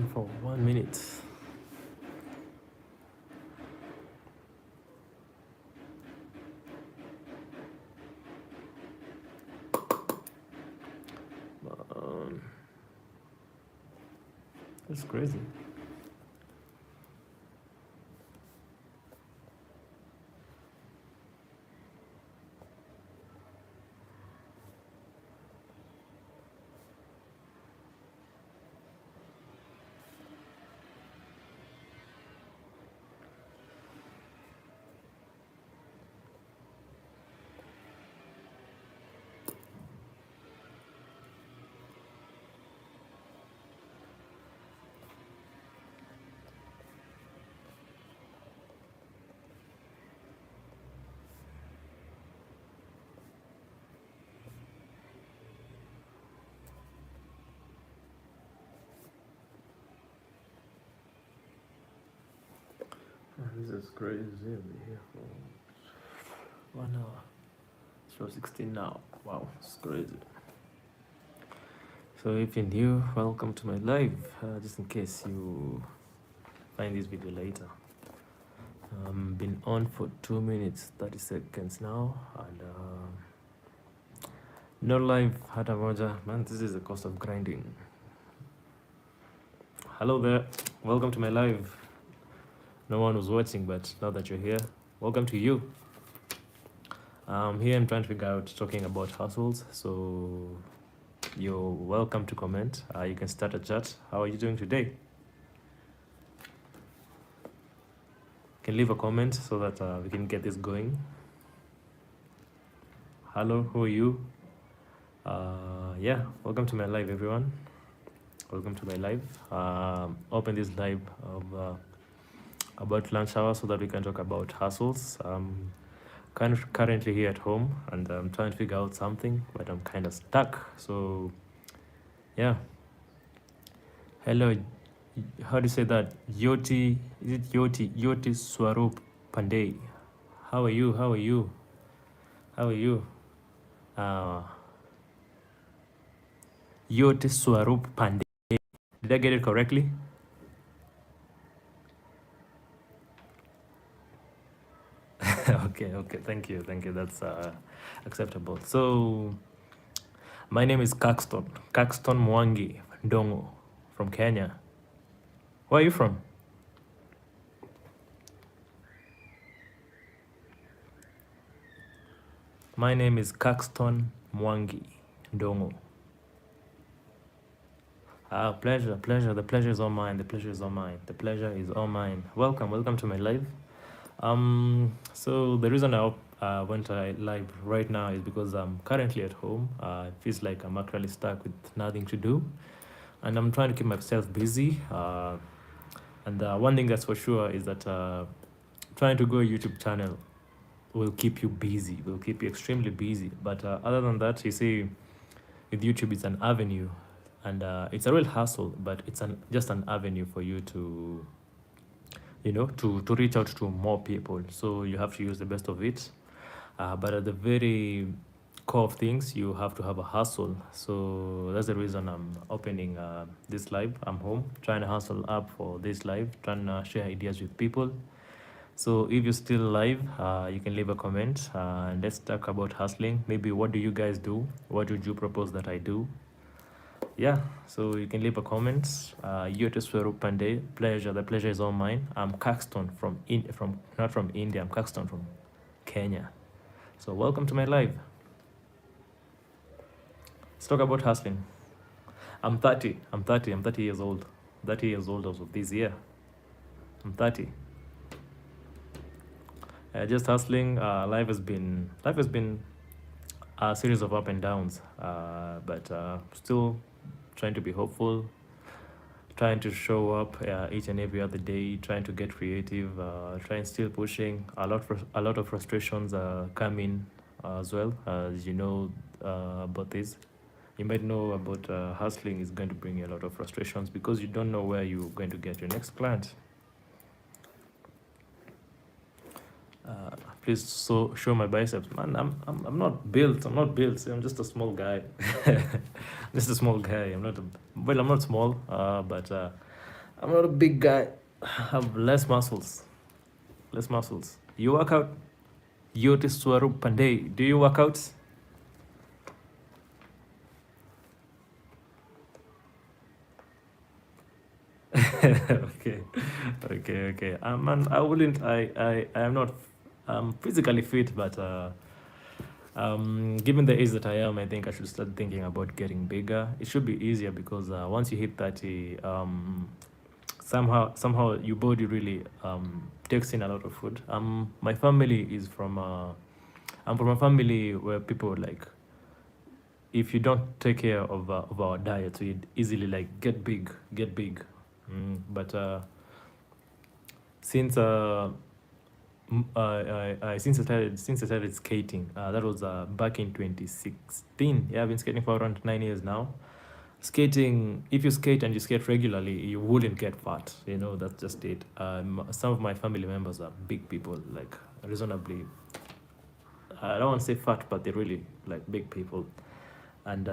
for 1 minute. That's crazy. This is crazy. We'll be here for 1 hour. So 16 now. Wow, it's crazy. So if you're new, welcome to my live. Just in case you find this video later. Been on for 2 minutes 30 seconds now, and no live hata moja. Man, this is the cost of grinding. Hello there, welcome to my live. No one was watching, but now that you're here, welcome to you. Here I'm trying to figure out talking about hustles, so you're welcome to comment. You can start a chat. How are you doing today? You can leave a comment so that we can get this going. Hello, who are you? Yeah, welcome to my live, everyone. Welcome to my live. Open this live of about lunch hour so that we can talk about hustles. Currently here at home, and I'm trying to figure out something, but I'm kind of stuck. So yeah, hello, how do you say that? Yoti, is it Yoti Swarup Pandey? How are you? Yoti Swarup Pandey, did I get it correctly? Okay, thank you, that's acceptable. So my name is CAXTON Mwangi Ndongo from Kenya. Where are you from? My name is CAXTON Mwangi Ndongo. Pleasure. The pleasure is all mine. Welcome to my live. So the reason I went live right now is because I'm currently at home. It feels like I'm actually stuck with nothing to do, and I'm trying to keep myself busy. And one thing that's for sure is that trying to grow a YouTube channel will keep you busy, will keep you extremely busy. But other than that, you see, with YouTube, it's an avenue, and it's a real hustle, but it's just an avenue for you to, to reach out to more people. So you have to use the best of it. But at the very core of things, you have to have a hustle. So that's the reason I'm opening this live. I'm home trying to hustle up for this live, trying to share ideas with people. So if you're still live, you can leave a comment and let's talk about hustling. Maybe what do you guys do? What would you propose that I do? Yeah, so you can leave a comment. Yotis Swarup Pandey, pleasure. The pleasure is all mine. I'm CAXTON not from India. I'm CAXTON from Kenya. So welcome to my live. Let's talk about hustling. I'm 30 years old. 30 years old as of this year. I'm 30. Just hustling. Life has been a series of up and downs, but still trying to be hopeful, trying to show up each and every other day, trying to get creative, still pushing. A lot of frustrations come in as well, as you know about this. You might know about hustling is going to bring you a lot of frustrations because you don't know where you're going to get your next client. Please show my biceps, man. I'm not built. I'm just a small guy. I'm not small, but I'm not a big guy. I have less muscles. Less muscles. You work out? Yotis Swarup Pandey. Do you work out? Okay, okay. Man, I wouldn't. I am not. Physically fit, but given the age that I am, I think I should start thinking about getting bigger. It should be easier because once you hit 30, somehow your body really takes in a lot of food. My family is from. I'm from a family where people like, if you don't take care of our diet, we easily like get big, get big. But since since I started skating, that was back in 2016. Yeah, I've been skating for around 9 years now. Skating, if you skate and you skate regularly, you wouldn't get fat. You know, that's just it. Some of my family members are big people, like reasonably. I don't want to say fat, but they're really like big people. And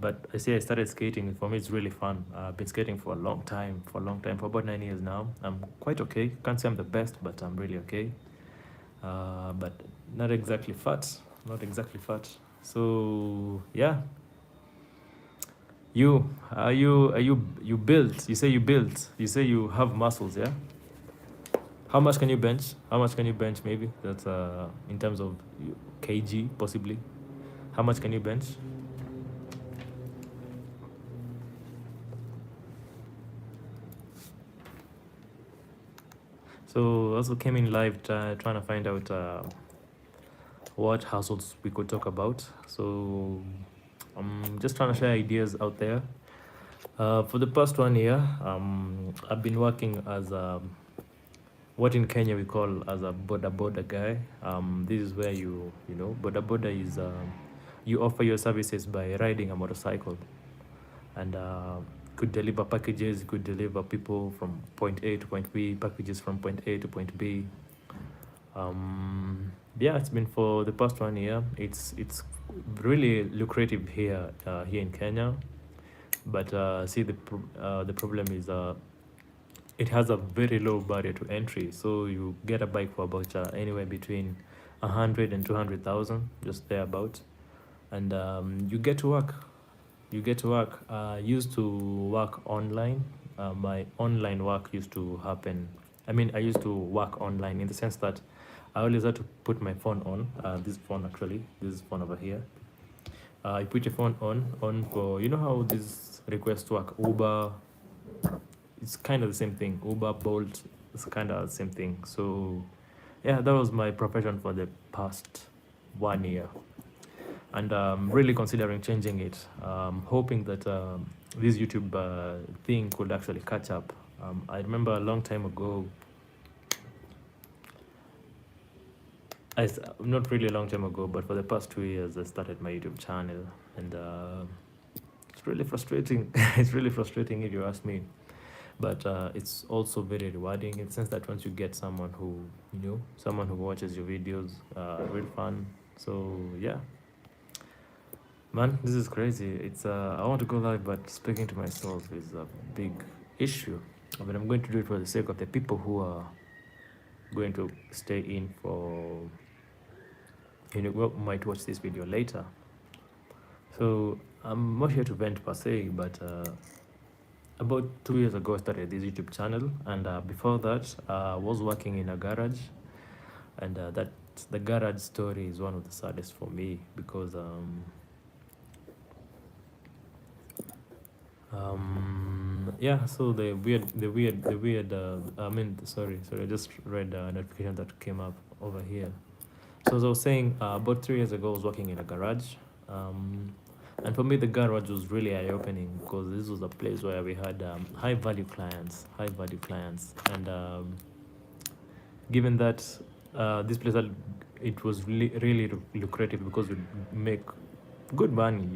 but I say I started skating. For me, it's really fun. I've been skating for a long time, for about 9 years now. I'm quite okay. Can't say I'm the best, but I'm really okay. But not exactly fat, not exactly fat. So yeah, you built. You say you built. You say you have muscles. Yeah. How much can you bench? How much can you bench? Maybe that's in terms of kg, possibly. How much can you bench? So also came in live trying to find out what households we could talk about. So I'm just trying to share ideas out there. For the past 1 year, I've been working as what in Kenya we call as a boda guy. This is where you know boda is you offer your services by riding a motorcycle, and could deliver packages, could deliver people from point A to point B, packages from point A to point B. Yeah, it's been for the past 1 year. It's really lucrative here in Kenya, but see the problem is it has a very low barrier to entry. So you get a bike for about anywhere between 100 and 200,000, just thereabout, and you get to work. You get to work. Used to work online. My online work used to happen. I mean, I used to work online in the sense that I always had to put my phone on. This phone actually, this phone over here. You put your phone on for, you know how this request work, Uber. It's kind of the same thing. Uber, Bolt. It's kind of the same thing. So yeah, that was my profession for the past 1 year, and really considering changing it. Hoping that this YouTube thing could actually catch up. I remember a long time ago, not really a long time ago, but for the past 2 years, I started my YouTube channel, and it's really frustrating. It's really frustrating if you ask me, but it's also very rewarding in the sense that once you get someone who someone who watches your videos, real fun. So yeah. Man, this is crazy. It's I want to go live, but speaking to myself is a big issue. But I'm going to do it for the sake of the people who are going to stay in for, who might watch this video later. So I'm not here to vent per se, but about 2 years ago I started this YouTube channel, and before that I was working in a garage, and that the garage story is one of the saddest for me because yeah, so the weird I mean, sorry, I just read a notification that came up over here. So as I was saying, about 3 years ago I was working in a garage, and for me the garage was really eye-opening because this was a place where we had high value clients, and given that this place it was really lucrative because we make good money,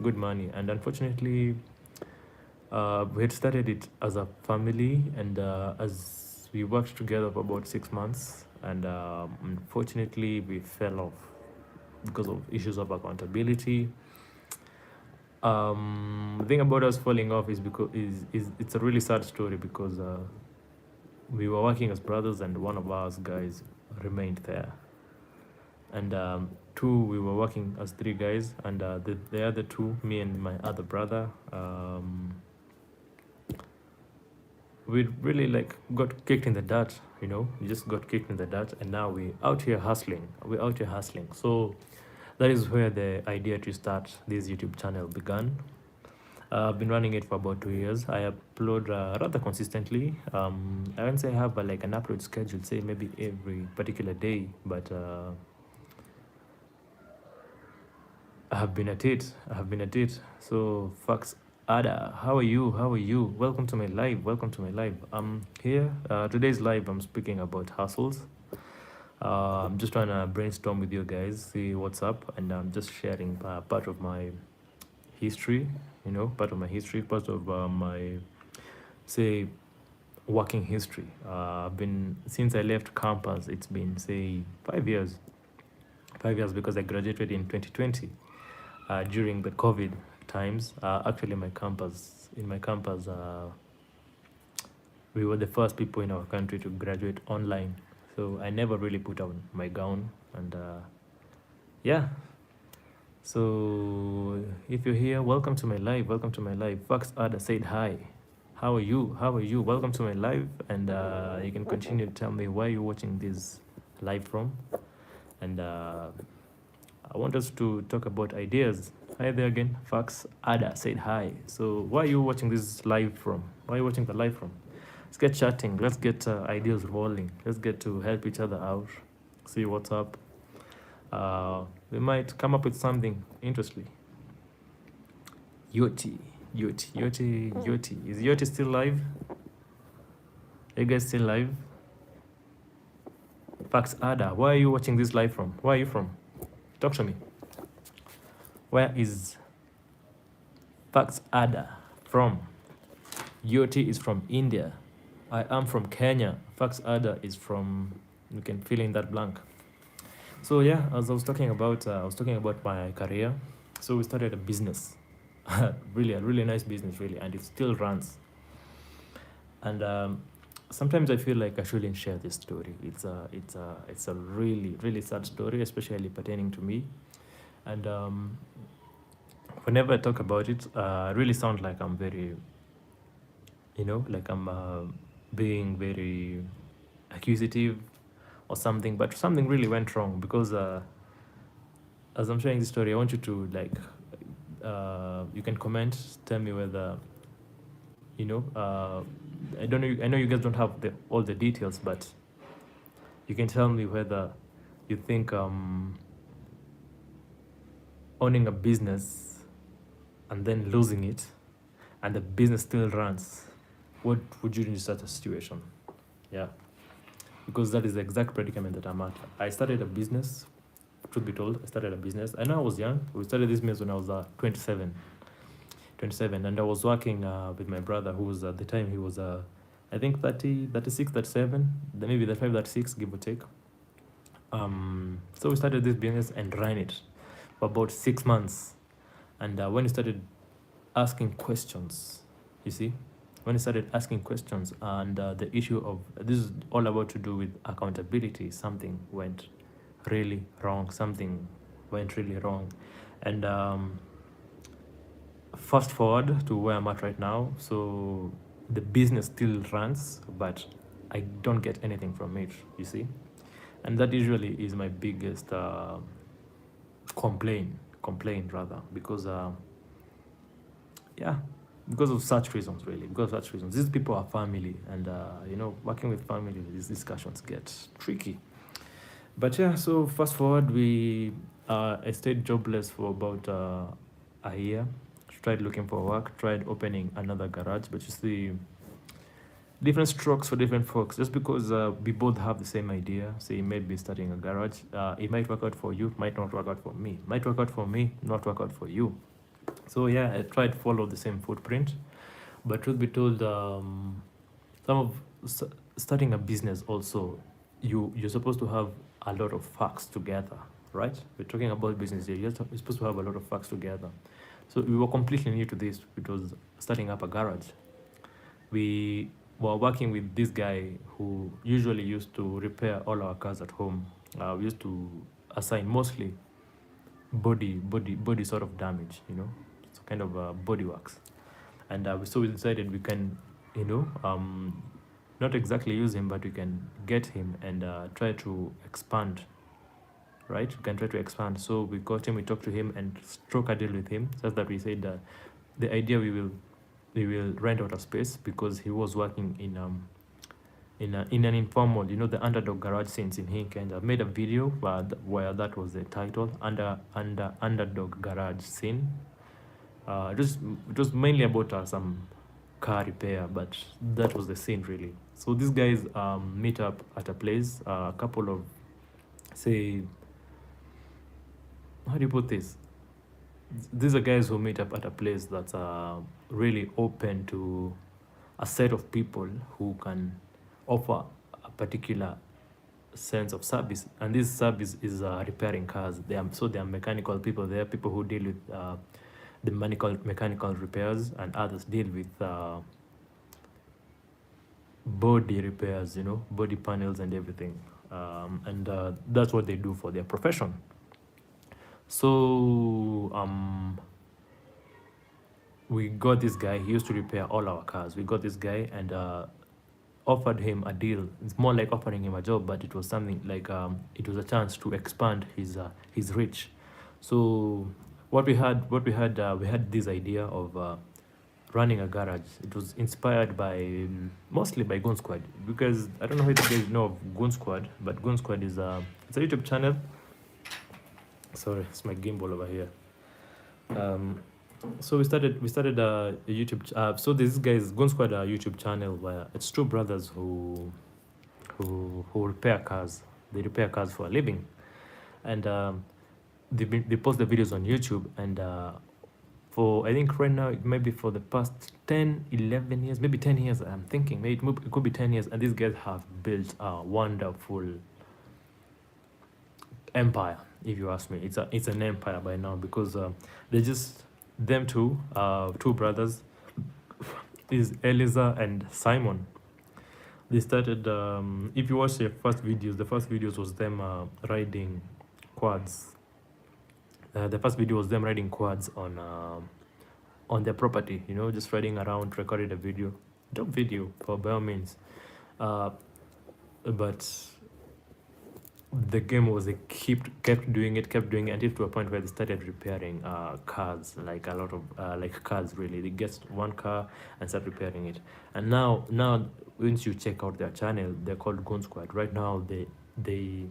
good money. And unfortunately we had started it as a family, and as we worked together for about 6 months, and unfortunately we fell off because of issues of accountability. The thing about us falling off is because is it's a really sad story because we were working as brothers and one of us guys remained there, and two we were working as three guys, and the other two, me and my other brother, we really like got kicked in the dirt. We just got kicked in the dirt, and now we out here hustling. We're out here hustling. So that is where the idea to start this YouTube channel began. I've been running it for about 2 years. I upload rather consistently. I won't say I have like an upload schedule, say maybe every particular day, but I have been at it. So Fax Ada, how are you? Welcome to my live. I'm here. Today's live, I'm speaking about hustles. I'm just trying to brainstorm with you guys, see what's up, and I'm just sharing part of my history, part of my, say, working history. I've been, since I left campus, it's been, say, 5 years. 5 years because I graduated in 2020 during the COVID times. Actually, in my campus, we were the first people in our country to graduate online. So I never really put on my gown, and yeah. So if you're here, welcome to my live. Fax Ada said hi. How are you? Welcome to my live, and you can continue to tell me where you're watching this live from, and I want us to talk about ideas. Hi there again. Fax Ada said hi. So where are you watching this live from? Where are you watching the live from? Let's get chatting. Let's get ideas rolling. Let's get to help each other out. See what's up. We might come up with something interesting. Yoti. Is Yoti still live? Are you guys still live? Fax Ada, where are you watching this live from? Where are you from? Talk to me. Where is Fax Ada from? Yoti is from India. I am from Kenya. Fax Ada is from, you can fill in that blank. So yeah, as I was talking about my career. So we started a business, really a really nice business, really, and it still runs. And sometimes I feel like I shouldn't share this story. It's a really sad story, especially pertaining to me. And whenever I talk about it, I really sound like I'm very, like I'm being very accusative or something, but something really went wrong because as I'm sharing this story, I want you to like, you can comment, tell me whether, I don't know, I know you guys don't have all the details, but you can tell me whether you think owning a business and then losing it and the business still runs, what would you do in such a situation? Yeah, because that is the exact predicament that I'm at. I started a business, truth be told. I know I was young. We started this business when I was 27, and I was working with my brother, who was at the time, he was I think 30, 36, 37, then maybe 35, 36, give or take. So we started this business and ran it for about 6 months. And when we started asking questions, you see, and the issue of this is all about to do with accountability, something went really wrong. And fast forward to where I'm at right now. So the business still runs, but I don't get anything from it, you see. And that usually is my biggest complaint rather, because because of such reasons, really. These people are family, and working with family, these discussions get tricky. But yeah, so fast forward, I stayed jobless for about a year. Tried looking for work, tried opening another garage, but you see, different strokes for different folks. Just because we both have the same idea, say maybe starting a garage, it might work out for you, might not work out for me, might work out for me, not work out for you. So yeah, I tried to follow the same footprint, but truth be told, starting a business also, you're supposed to have a lot of facts together, right? We're talking about business here. You're supposed to have a lot of facts together. So we were completely new to this. It was starting up a garage. We were working with this guy who usually used to repair all our cars at home. We used to assign mostly body sort of damage, so kind of body works. And so we decided we can, not exactly use him, but we can get him and try to expand, right? We can try to expand. So we got him, we talked to him and struck a deal with him, such that we said the idea we will rent out a space, because he was working in an informal, the underdog garage scenes in Hink, and I made a video where that was the title, underdog garage scene. It was mainly about some car repair, but that was the scene really. So these guys meet up at a place, a couple of, say, how do you put this? These are guys who meet up at a place that's really open to a set of people who can offer a particular sense of service, and this service is repairing cars. They are mechanical people. There are people who deal with the mechanical repairs, and others deal with body repairs, body panels and everything. And that's what they do for their profession. So we got this guy. He used to repair all our cars. We got this guy and offered him a deal. It's more like offering him a job, but it was something like it was a chance to expand his reach. So we had this idea of running a garage. It was inspired by mostly by Goon Squad, because I don't know if you guys know of Goon Squad, but Goon Squad is it's a YouTube channel. Sorry, it's my gimbal over here. So we started a YouTube. So this guy's Goon Squad YouTube channel, where it's two brothers who repair cars. They repair cars for a living, and they post the videos on YouTube. And for, I think right now, maybe for the past 10, 11 years, maybe 10 years, I'm thinking maybe it could be 10 years, and these guys have built a wonderful empire. If you ask me, it's an empire by now, because they just, them two brothers, is Eliza and Simon. They started, if you watch the first videos was them riding quads. The first video was them riding quads on their property, just riding around, recorded a video. Dope video, by all means. But the game was they kept doing it until to a point where they started repairing cars, like a lot of like cars really. They get one car and start repairing it. And now once you check out their channel, they're called Goon Squad. Right now they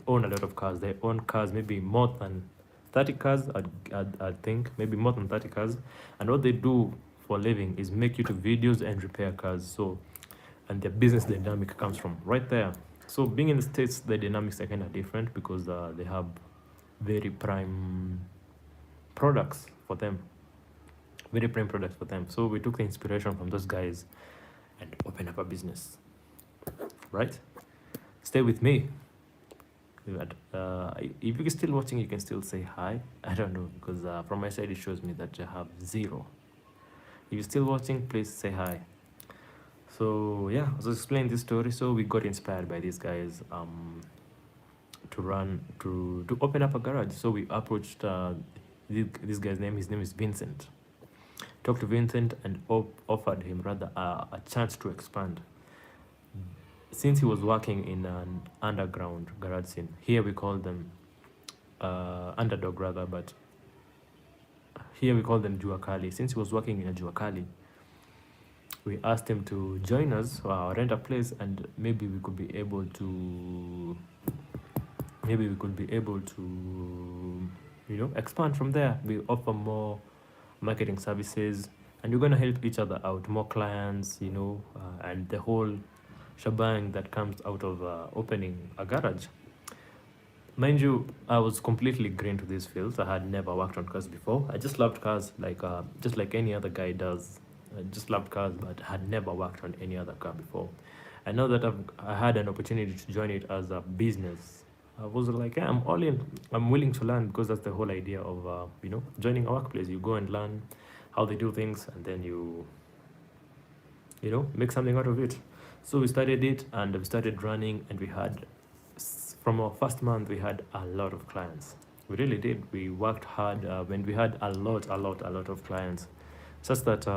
own a lot of cars. They own cars, maybe more than 30 cars, I think, maybe more than 30 cars. And what they do for a living is make YouTube videos and repair cars. So, and their business dynamic comes from right there. So being in the States, the dynamics are kind of different, because they have very prime products for them. So we took the inspiration from those guys and opened up a business, right? Stay with me. If you're still watching, you can still say hi. I don't know, because from my side it shows me that you have 0. If you're still watching, please say hi. So yeah, I was explaining this story. So we got inspired by these guys to open up a garage. So we approached this guy's name. His name is Vincent. Talked to Vincent and offered him rather a chance to expand. Since he was working in an underground garage scene, here we call them underdog rather, but here we call them Juakali. Since he was working in a Juakali, we asked him to join us, rent a place, and maybe we could be able to expand from there. We offer more marketing services, and we're going to help each other out, more clients, and the whole shebang that comes out of opening a garage. Mind you, I was completely green to these fields. I had never worked on cars before. I just loved cars, just like any other guy does. I just loved cars, but had never worked on any other car before. And now that I had an opportunity to join it as a business, I was like, yeah, I'm all in. I'm willing to learn because that's the whole idea of joining a workplace. You go and learn how they do things, and then you make something out of it. So we started it, and we started running, and we had from our first month we had a lot of clients. We really did. We worked hard when we had a lot of clients, such that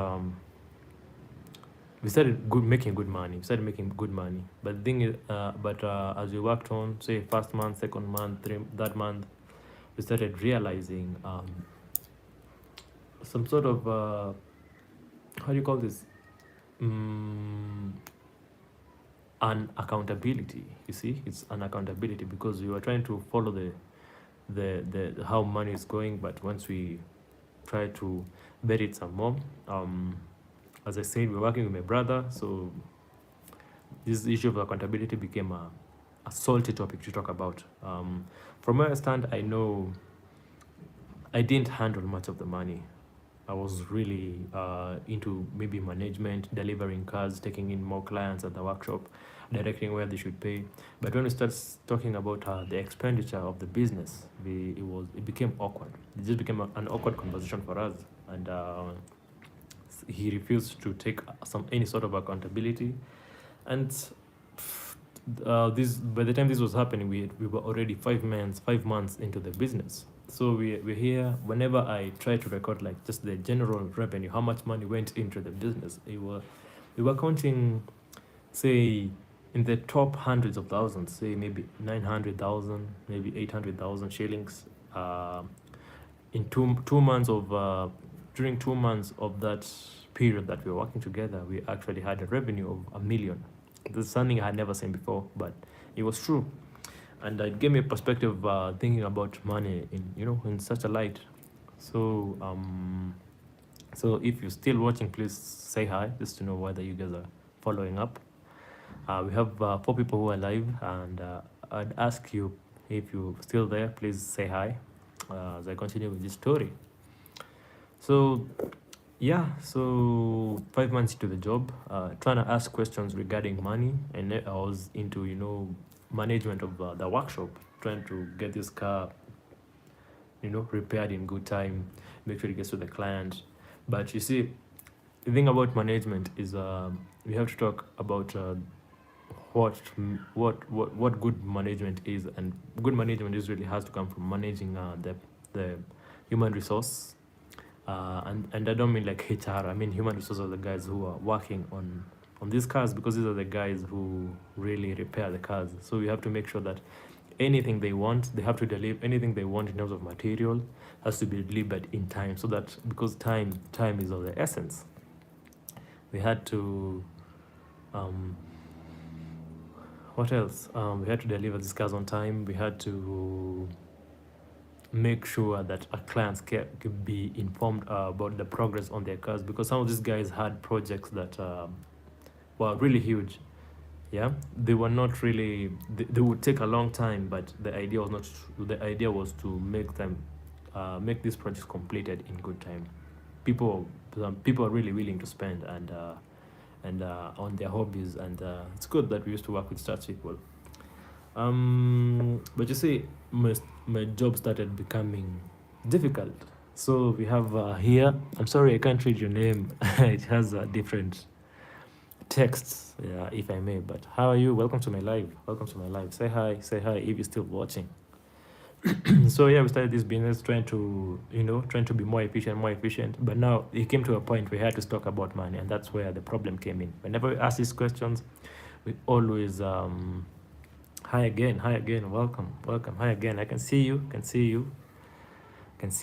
we started making good money. We started making good money. But the thing is, as we worked on, say first month, second month, that month, we started realizing some sort of how do you call this? Mm, an accountability. You see, it's an accountability because we were trying to follow the how money is going, but once we try to bet it some more, as I said, we're working with my brother, so this issue of accountability became a salty topic to talk about. From where I stand, I know I didn't handle much of the money. I was really into maybe management, delivering cars, taking in more clients at the workshop, directing where they should pay. But when we start talking about the expenditure of the business, it became awkward. It just became an awkward conversation for us, and he refused to take any sort of accountability. And this by the time this was happening, we were already 5 months into the business. So we're here. Whenever I try to record like just the general revenue, how much money went into the business, we were counting, say, in the top hundreds of thousands, say maybe 900,000, maybe 800,000 shillings. In 2 months of during 2 months of that period that we were working together, we actually had a revenue of 1 million. This is something I had never seen before, but it was true, and it gave me a perspective thinking about money in such a light. So so if you're still watching, please say hi, just to know whether you guys are following up. We have 4 people who are live, and I'd ask you, if you're still there, please say hi as I continue with this story. So yeah, so 5 months into the job, trying to ask questions regarding money, and I was into management of the workshop, trying to get this car repaired in good time, make sure it gets to the client. But you see, the thing about management is we have to talk about what good management is, and good management usually has to come from managing the human resource. And I don't mean like HR. I mean human resources are the guys who are working on these cars, because these are the guys who really repair the cars. So we have to make sure that anything they want, they have to deliver. Anything they want in terms of material has to be delivered in time, so that, because time is of the essence, we had to what else? We had to deliver these cars on time. We had to make sure that our clients can be informed about the progress on their cars, because some of these guys had projects that were really huge. Yeah, they were not really. They would take a long time, but the idea was not. The idea was to make these projects completed in good time. Some people are really willing to spend and on their hobbies, and it's good that we used to work with such people. But you see, my job started becoming difficult. So we have here. I'm sorry, I can't read your name. It has different texts, yeah, if I may. But how are you? Welcome to my live. Welcome to my live. Say hi. Say hi if you're still watching. So yeah, we started this business trying to be more efficient. But now it came to a point where we had to talk about money, and that's where the problem came in. Whenever we ask these questions, we always hi again, welcome, hi again. I can see you, can see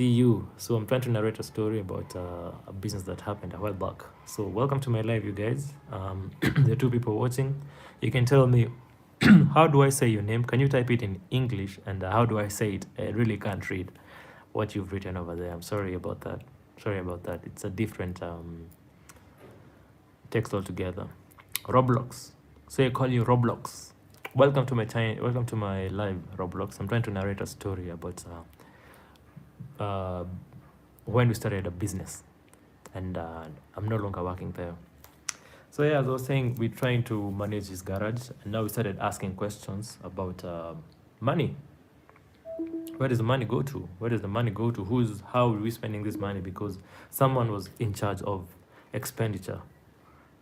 you. So I'm trying to narrate a story about a business that happened a while back. So welcome to my live, you guys. There are 2 people watching. You can tell me how do I say your name? Can you type it in English? And how do I say it? I really can't read what you've written over there. I'm sorry about that. It's a different text altogether. Roblox. So I call you Roblox. Welcome to my channel. Welcome to my live, Roblox. I'm trying to narrate a story about when we started a business, and I'm no longer working there. So yeah, as I was saying, we're trying to manage this garage, and now we started asking questions about money. Where does the money go to? Where does the money go to? How are we spending this money? Because someone was in charge of expenditure.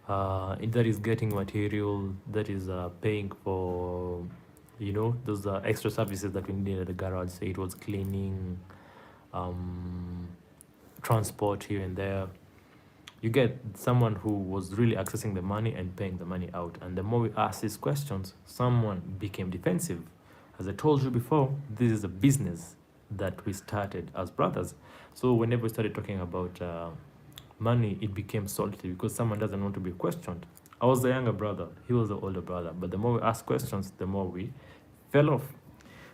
That is getting material, that is paying for, those extra services that we need at the garage. Say it was cleaning, um, transport here and there. You get someone who was really accessing the money and paying the money out. And the more we ask these questions, someone became defensive. As I told you before, this is a business that we started as brothers. So whenever we started talking about money, it became salty because someone doesn't want to be questioned. I was the younger brother, he was the older brother. But the more we asked questions, the more we fell off.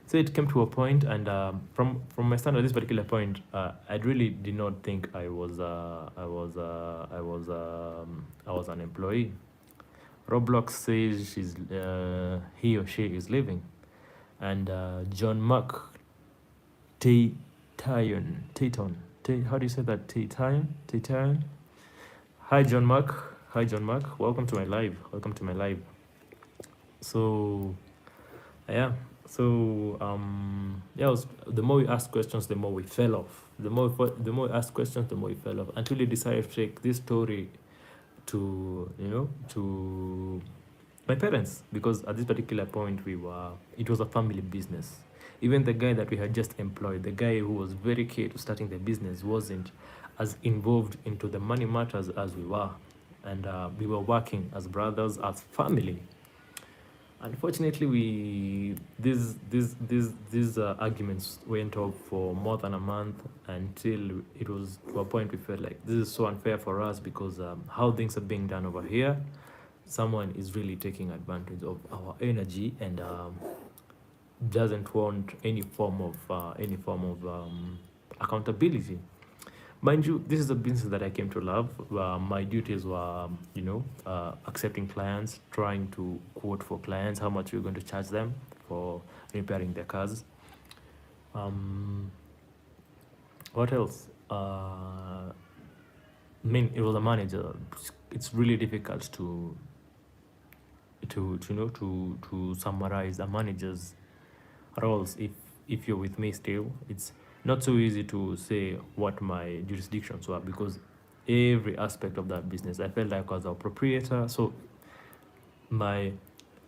So it came to a point, and from my stand at this particular point, I really did not think I was an employee. Roblox says he or she is leaving, and John Mark Tayton, how do you say that? Tayton. Hi John Mark. Welcome to my live. So yeah. So the more we asked questions, the more we fell off. The more we asked questions, the more we fell off. Until we decided to take this story to my parents, because at this particular point it was a family business. Even the guy that we had just employed, the guy who was very key to starting the business, wasn't as involved into the money matters as we were, and we were working as brothers, as family. Unfortunately, these arguments went on for more than a month, until it was to a point we felt like this is so unfair for us, because how things are being done over here, someone is really taking advantage of our energy, and doesn't want any form of accountability. Mind you, this is a business that I came to love. My duties were, accepting clients, trying to quote for clients how much we're going to charge them for repairing their cars. What else? It was a manager. It's really difficult to summarize a manager's roles. If you're with me still, it's not so easy to say what my jurisdictions were, because every aspect of that business, I felt like I was a proprietor. So my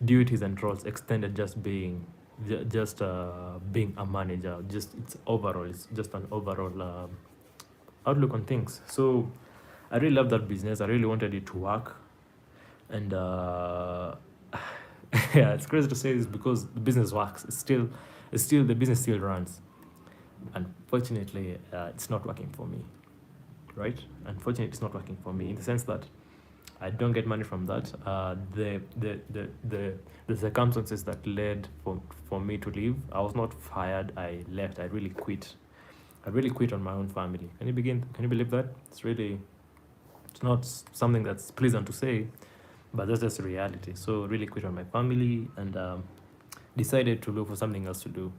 duties and roles extended just being a manager. It's just an overall outlook on things. So I really love that business. I really wanted it to work, and yeah, it's crazy to say this because the business works. The business still runs. Unfortunately, it's not working for me, right? Unfortunately, it's not working for me in the sense that I don't get money from that. The circumstances that led for me to leave, I was not fired. I left. I really quit. I really quit on my own family. Can you believe that? It's not something that's pleasant to say, but that's just a reality. So really quit on my family, and decided to look for something else to do.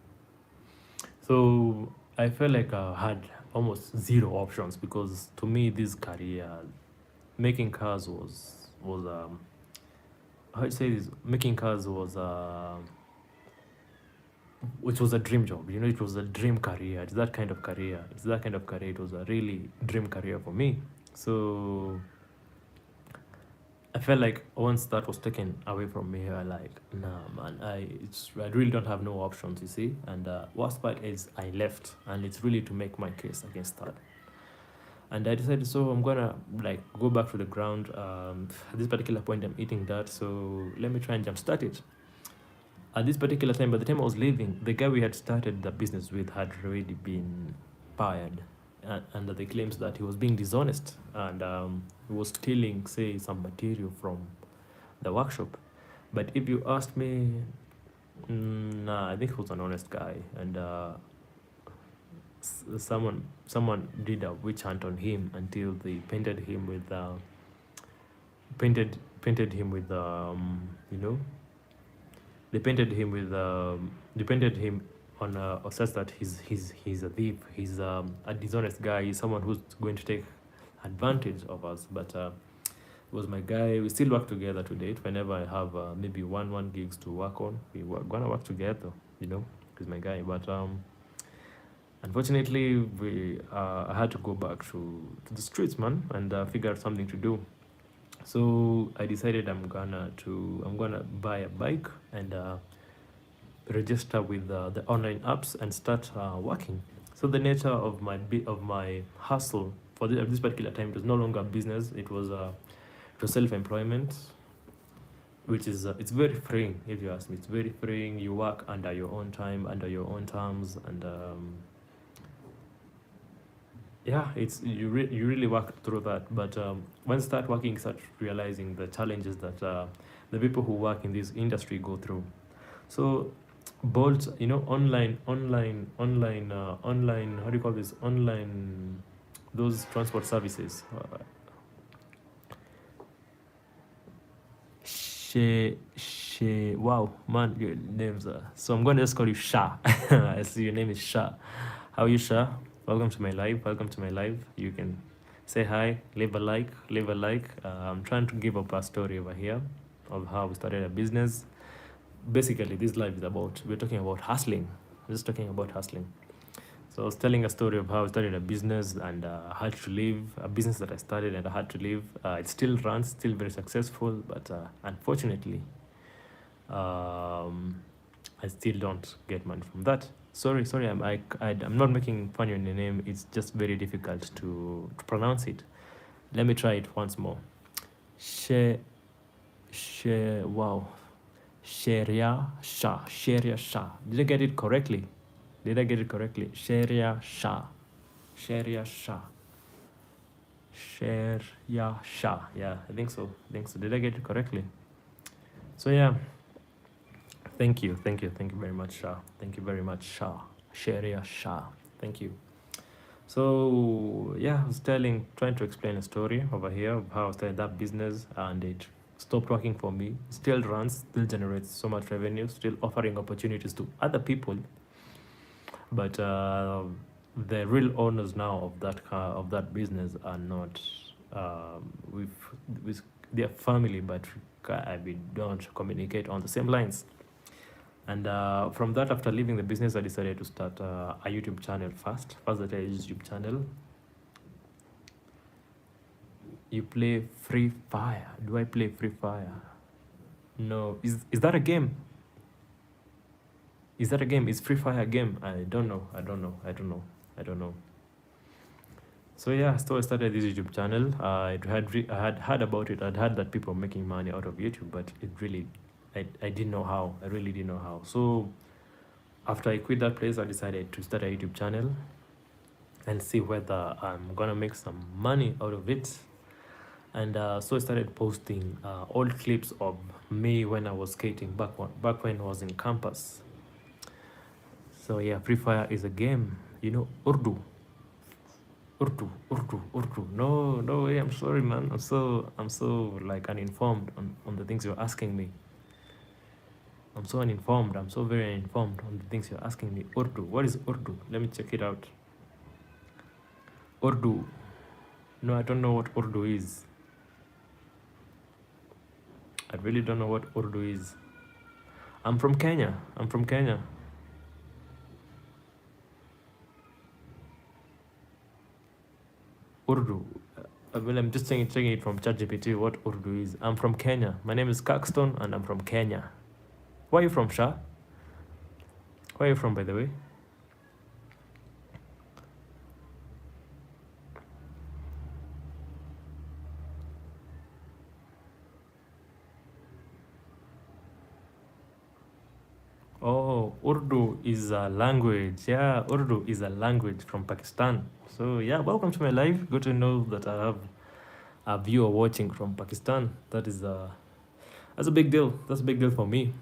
So I felt like I had almost zero options, because to me this career, making cars was how to say this, making cars was which was a dream job. It was a dream career. It's that kind of career. It was a really dream career for me. So I felt like once that was taken away from me, I like, nah, man, I really don't have no options, you see. And worst part is I left, and it's really to make my case against that. And I decided, so I'm gonna go back to the ground. At this particular point, I'm eating that, so let me try and jumpstart it. At this particular time, by the time I was leaving, the guy we had started the business with had already been fired, under the claims that he was being dishonest, and he was stealing, say, some material from the workshop. But if you ask me, nah, I think he was an honest guy, and someone did a witch hunt on him until they painted him with they painted him on a sense that he's a thief, he's a dishonest guy, he's someone who's going to take advantage of us. But was my guy. We still work together to date. Whenever I have maybe one gigs to work on, we were gonna work together. he's my guy. But unfortunately, I had to go back to the streets, man, and figure out something to do. So I decided I'm gonna buy a bike and register with the online apps and start working. So the nature of my hustle for this particular time, it was no longer a business. It was self-employment, which is it's very freeing. If you ask me, it's very freeing. You work under your own time, under your own terms, and yeah, you really work through that. But once you start working, you start realizing the challenges that the people who work in this industry go through. So Bolt, online, how do you call this? Online, those transport services. Wow, man, your names are. So I'm going to just call you Sha. I see your name is Sha. How are you, Sha? Welcome to my live. Welcome to my live. You can say hi, leave a like, leave a like. I'm trying to give up a story over here of how we started a business. Basically, this live is we're talking about hustling. We're just talking about hustling. So I was telling a story of how I started a business and had to leave a business that I started and I had to leave. It still runs, still very successful, but unfortunately, I still don't get money from that. Sorry, I'm not making fun of your name. It's just very difficult to pronounce it. Let me try it once more. She, wow. Sheria Shah. Did I get it correctly? Sheria Shah. Sheria Shah. Yeah, I think so. Did I get it correctly? So yeah, thank you very much, Shah. Thank you very much, Shah. Sheria Shah. Thank you. So yeah, I was trying to explain a story over here of how I started that business and it stopped working for me. Still runs, still generates so much revenue, still offering opportunities to other people. But the real owners now of that business are not with their family, but we don't communicate on the same lines. And from that, after leaving the business, I decided to start a YouTube channel first. First, that I YouTube channel. You play Free Fire? Do I play Free Fire? No. Is that a game? Is that a game? Is Free Fire a game? I don't know. So yeah, so I started this YouTube channel. I had heard about it. I'd heard that people are making money out of YouTube, but I didn't know how. I really didn't know how. So after I quit that place, I decided to start a YouTube channel and see whether I'm gonna make some money out of it. And so I started posting old clips of me when I was skating back when I was in campus. So yeah, Free Fire is a game. Urdu. No way. I'm sorry, man. I'm so like uninformed on the things you're asking me. I'm so uninformed. I'm so very uninformed on the things you're asking me. Urdu. What is Urdu? Let me check it out. Urdu. No, I don't know what Urdu is. I really don't know what Urdu is. I'm from Kenya. Urdu. Well, I'm just checking it from ChatGPT what Urdu is. I'm from Kenya. My name is CAXTON and I'm from Kenya. Where are you from, Shah? Where are you from, by the way? Oh, Urdu is a language. Yeah, Urdu is a language from Pakistan. So yeah, welcome to my live. Good to know that I have a viewer watching from Pakistan. That's a big deal. That's a big deal for me.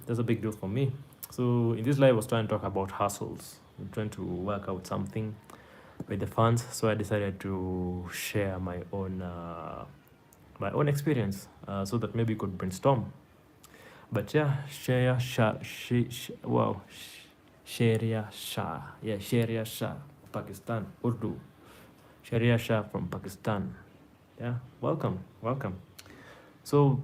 So in this live, I was trying to talk about hustles. I'm trying to work out something with the funds. So I decided to share my own experience so that maybe you could brainstorm. But yeah, Sharia Shah, wow, Sharia Shah, yeah, Sharia Shah, Pakistan, Urdu, Sharia Shah from Pakistan. Yeah, welcome. So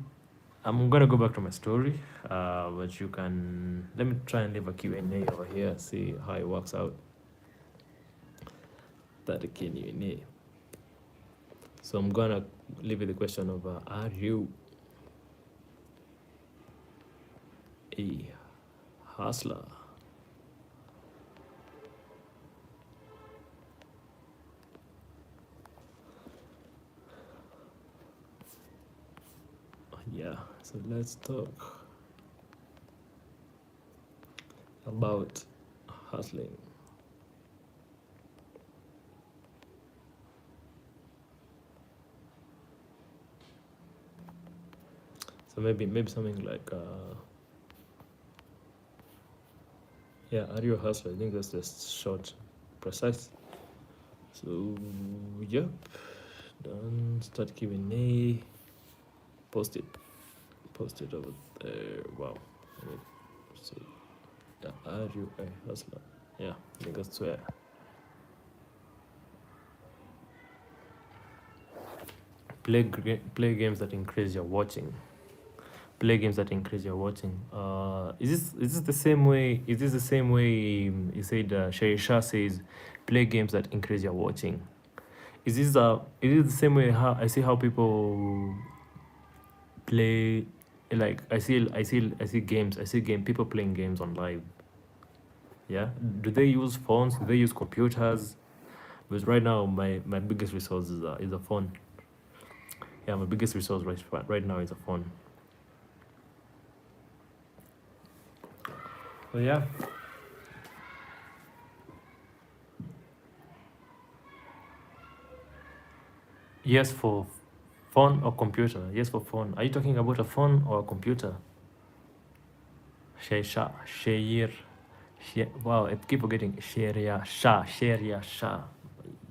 I'm gonna go back to my story, but you can let me try and leave a Q&A over here, see how it works out. That a Q&A. So I'm gonna leave you the question of are you a hustler? Yeah, so let's talk about hustling. So maybe something like yeah, are you a hustler? I think that's just short, precise. So yep, done. Start Q&A. Post it over there. Wow. So yeah, are you a hustler? Yeah, I think that's where. Play games that increase your watching. Play games that increase your watching. Is this the same way? Is this the same way you said? Shay Shah says, play games that increase your watching. Is it the same way how I see how people play? Like I see games. I see people playing games on live. Yeah. Do they use phones? Do they use computers? Because right now my biggest resource is a phone. Yeah, my biggest resource right now is a phone. So yeah. Yes, for phone or computer. Yes, for phone. Are you talking about a phone or a computer? Sheisha, Sheir, wow, I keep forgetting Sheria Shah.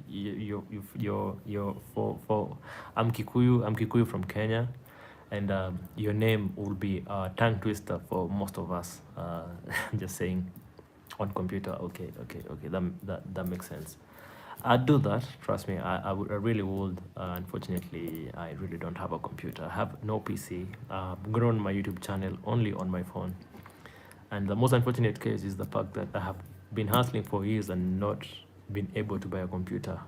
You're for I'm Kikuyu from Kenya, and your name will be a tongue twister for most of us. Just saying, on computer. Okay. That makes sense. I'd do that. Trust me. I really would. Unfortunately, I really don't have a computer. I have no PC. I've grown my YouTube channel only on my phone. And the most unfortunate case is the fact that I have been hustling for years and not been able to buy a computer.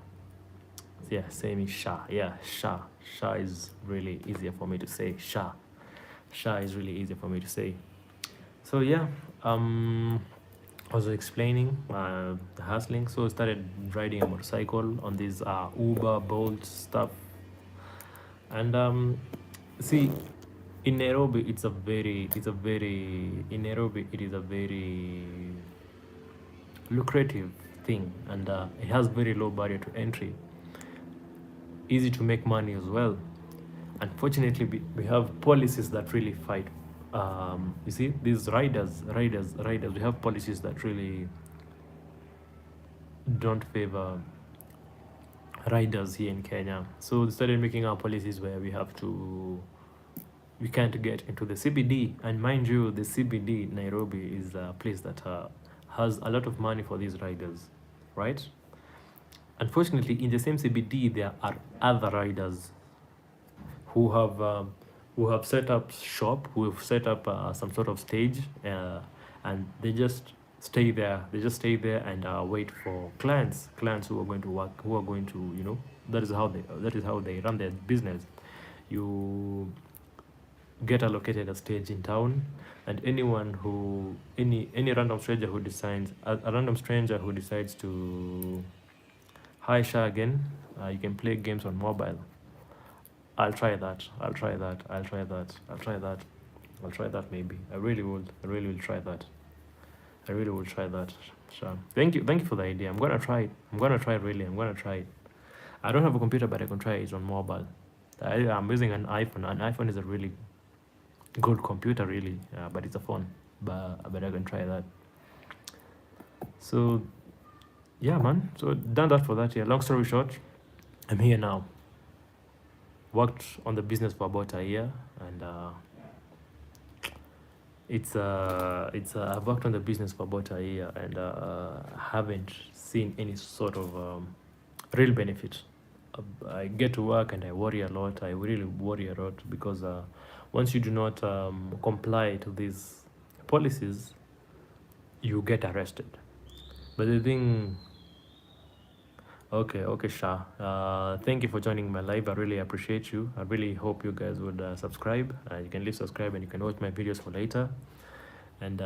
Yeah, same Sha. Yeah, Sha. Sha is really easier for me to say. Sha. Sha is really easier for me to say. So yeah, I was explaining the hustling. So I started riding a motorcycle on these Uber, Bolt stuff. And see, in Nairobi, in Nairobi, it is a very lucrative thing, and it has very low barrier to entry, easy to make money as well. Unfortunately, we have policies that really fight. You see, these riders. We have policies that really don't favor riders here in Kenya. So they started making our policies where we can't get into the CBD. And mind you, the CBD Nairobi is a place that has a lot of money for these riders, right? Unfortunately, in the same CBD, there are other riders who have set up shop, who have set up some sort of stage, and they just stay there. They just stay there and wait for clients who are going to work, who are going to, that is how they run their business. You get allocated a stage in town, and any random stranger who decides a random stranger who decides to, hi Sha again, you can play games on mobile. I'll try that. Maybe I really will try that. Sure. Thank you for the idea. I'm gonna try it. I'm gonna try it. I don't have a computer, but I can try it on mobile. I'm using an iPhone. An iPhone is a really good computer, really, but it's a phone. But I can try that. So yeah, man. So done that for that year. Long story short, I'm here now. Worked on the business for about a year, and I've worked on the business for about a year, and haven't seen any sort of real benefit I get to work and I worry a lot. I really worry a lot because once you do not comply to these policies, you get arrested. But the thing, okay, Shah. Thank you for joining my live. I really appreciate you. I really hope you guys would subscribe. You can leave subscribe and you can watch my videos for later. And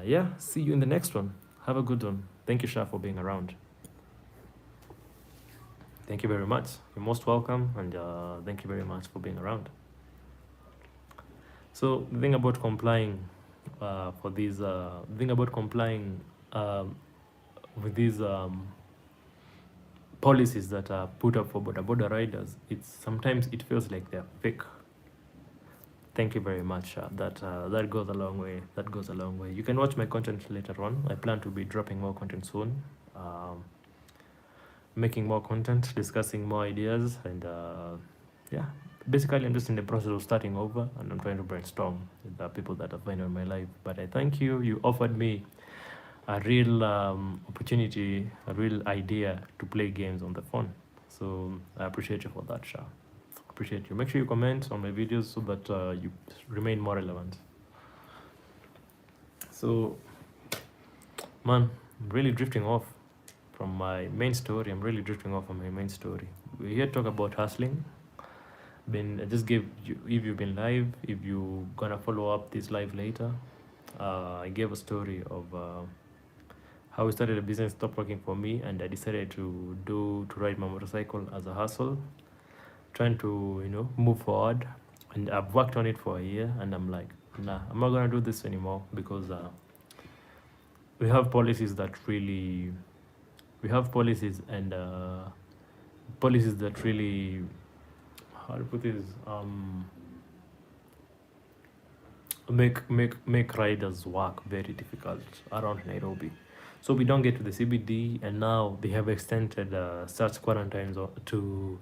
yeah, see you in the next one. Have a good one. Thank you, Shah, for being around. Thank you very much. You're most welcome, and thank you very much for being around. So the thing about complying for these, the thing about complying with these policies that are put up for border riders, it's sometimes it feels like they're fake. Thank you very much. That goes a long way. That goes a long way. You can watch my content later on. I plan to be dropping more content soon. Making more content, discussing more ideas, and yeah, basically I'm just in the process of starting over, and I'm trying to brainstorm with the people that I find in my life. But I thank you. You offered me a real opportunity, a real idea to play games on the phone. So I appreciate you for that, Shah. Appreciate you. Make sure you comment on my videos so that you remain more relevant. So, man, I'm really drifting off from my main story. I'm really drifting off from my main story. We're here to talk about hustling. I just gave you, if you've been live, if you gonna follow up this live later, I gave a story of how I started a business, stopped working for me, and I decided to ride my motorcycle as a hustle, trying to move forward. And I've worked on it for a year, and I'm like, nah, I'm not gonna do this anymore because we have policies that really, we have policies and policies that really, how to put this, make riders work very difficult around Nairobi. So we don't get to the CBD, and now they have extended such quarantines to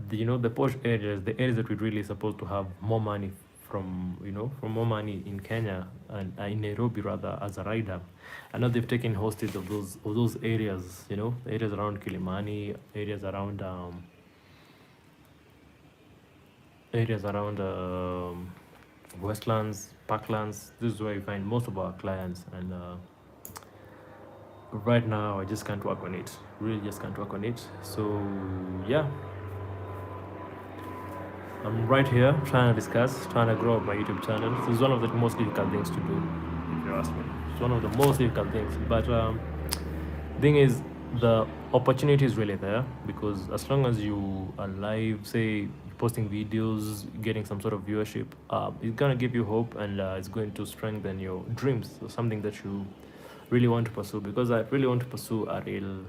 the posh areas, the areas that we really supposed to have more money from more money in Kenya and in Nairobi rather as a rider. And now they've taken hostage of those areas, areas around Kilimani, areas around Westlands, Parklands. This is where you find most of our clients, and right now I just can't work on it. Really, just can't work on it. So yeah, I'm right here trying to discuss, trying to grow up my YouTube channel. This is one of the most difficult things to do, if you ask me. It's one of the most difficult things. But thing is, the opportunity is really there, because as long as you are live, say posting videos, getting some sort of viewership, it's gonna give you hope, and it's going to strengthen your dreams. So something that you really want to pursue, because I really want to pursue a real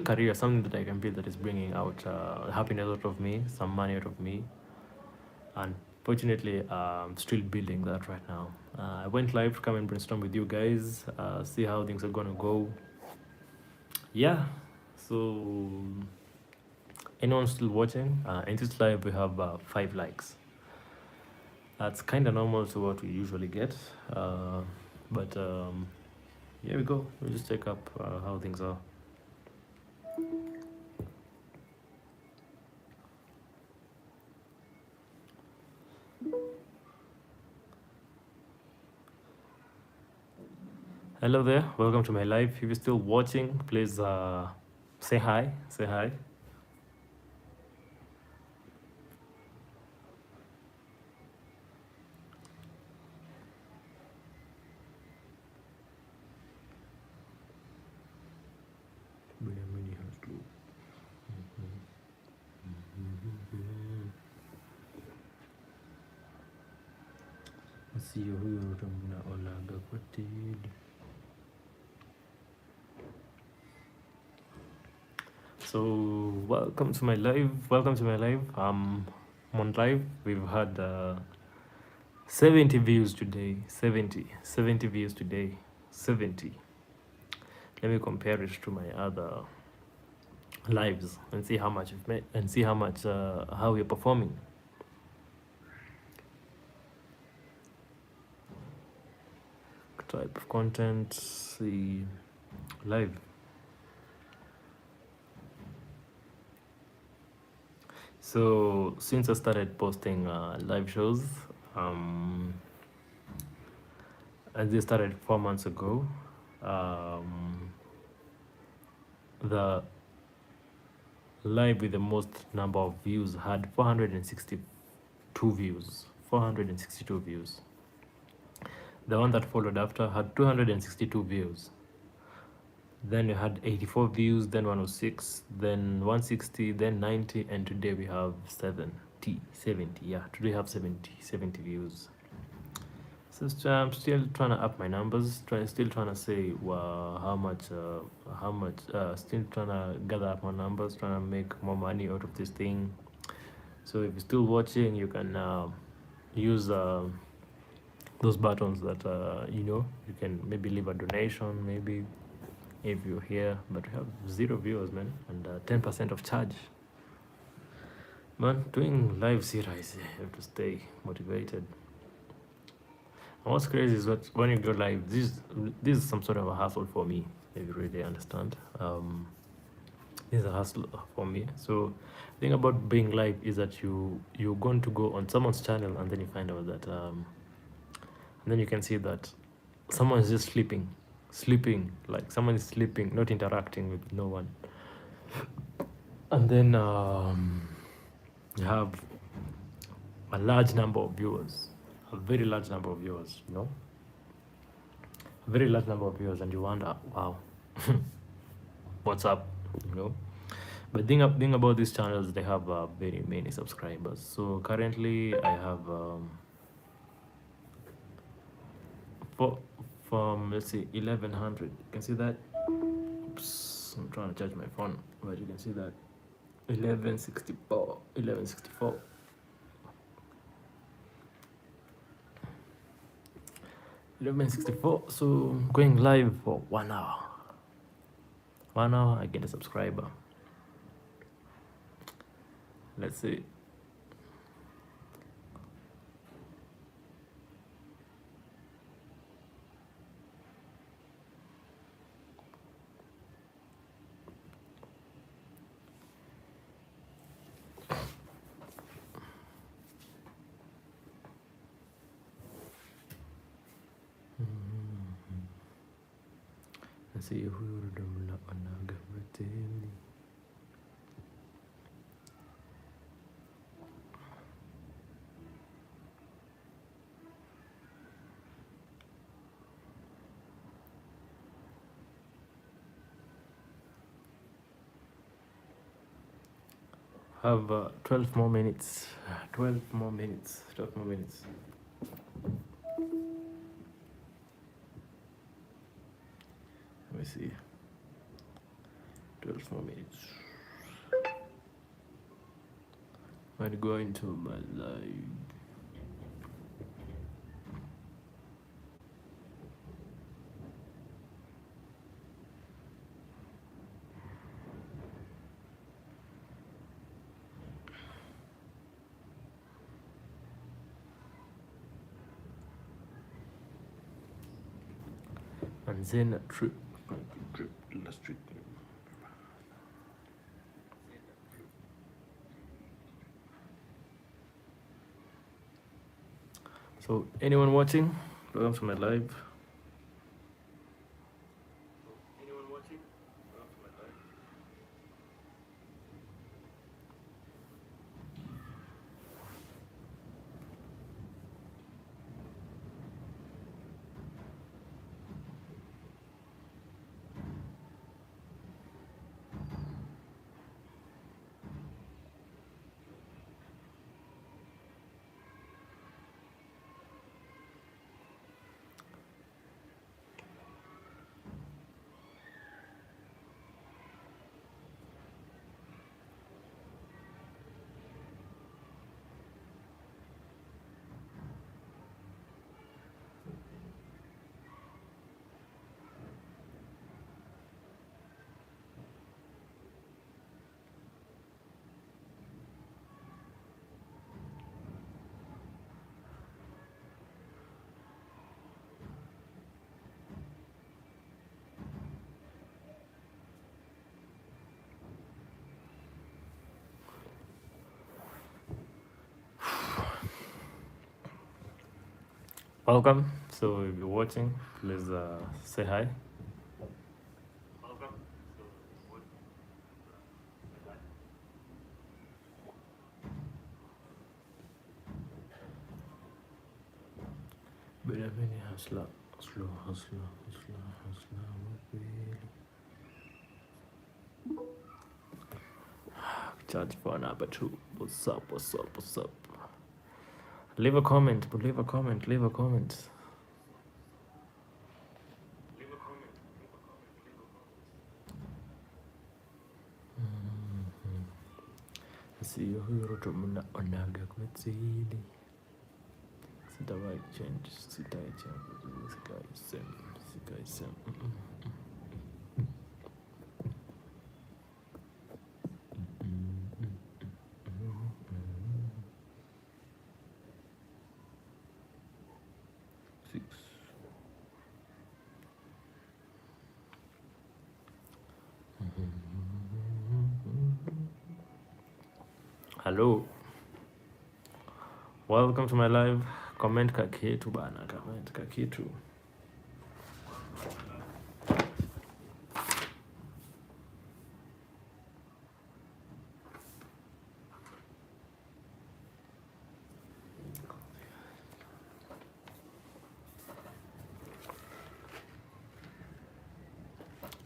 career, something that I can build that is bringing out happiness out of me, some money out of me. And fortunately, I'm still building that right now. I went live to come and brainstorm with you guys, see how things are gonna go. Yeah, so anyone still watching? In this live, we have 5 likes. That's kind of normal to what we usually get, but here we go. We'll just check up how things are. Hello there, welcome to my live. If you're still watching, please say hi. Say hi. Sio huyo olaga kotid. So welcome to my live. Welcome to my live. I'm on live. We've had 70 views today. 70 views today. 70. Let me compare it to my other lives and see how much we've made, and see how much how we're performing. Type of content, see live. So since I started posting live shows, and they started 4 months ago, um, the live with the most number of views had 462 views. 462 views. The one that followed after had 262 views. Then we had 84 views, then 106, then 160, then 90, and today we have 70. Yeah, today we have 70 views. So I'm still trying to up my numbers. Still trying to say how much. Still trying to gather up my numbers. Trying to make more money out of this thing. So if you're still watching, you can use those buttons that you can maybe leave a donation. Maybe if you're here, but we have 0 viewers, man, and 10% of charge. Man, doing live series, you have to stay motivated. And what's crazy is that when you go live, this is some sort of a hassle for me, if you really understand. This is a hassle for me. So the thing about being live is that you're going to go on someone's channel and then you find out that and then you can see that someone is just sleeping, like someone is sleeping, not interacting with no one. And then you have a large number of viewers, a very large number of viewers, a very large number of viewers, and you wonder, wow, what's up, But thing about these channels, they have very many subscribers. So currently, I have from let's see 1100. You can see that. Oops, I'm trying to charge my phone, but you can see that 1164, 1164. 1164. So going live for 1 hour. 1 hour, I get a subscriber. Let's see. Let's see who have 12 more minutes. 12 more minutes. 12 more minutes. Let me see. 12 more minutes. I'd go into my live. And then a trip. Last trip. So anyone watching? Welcome to my live. Anyone watching? Welcome to my live. Welcome. So if you're watching, please say hi. Benjamin Hustler, Hustler, Hustler, Hustler, Hustler. Charge for number two. What's up? What's up? What's up? Leave a comment. Leave a comment. Leave a comment. Sio huyo mna onaga kwetili. Sitawai change. Sitai change. Sikai sem. Sikai sem. Six. Hello. Welcome to my live. Comment kakitu bana. Comment kakitu.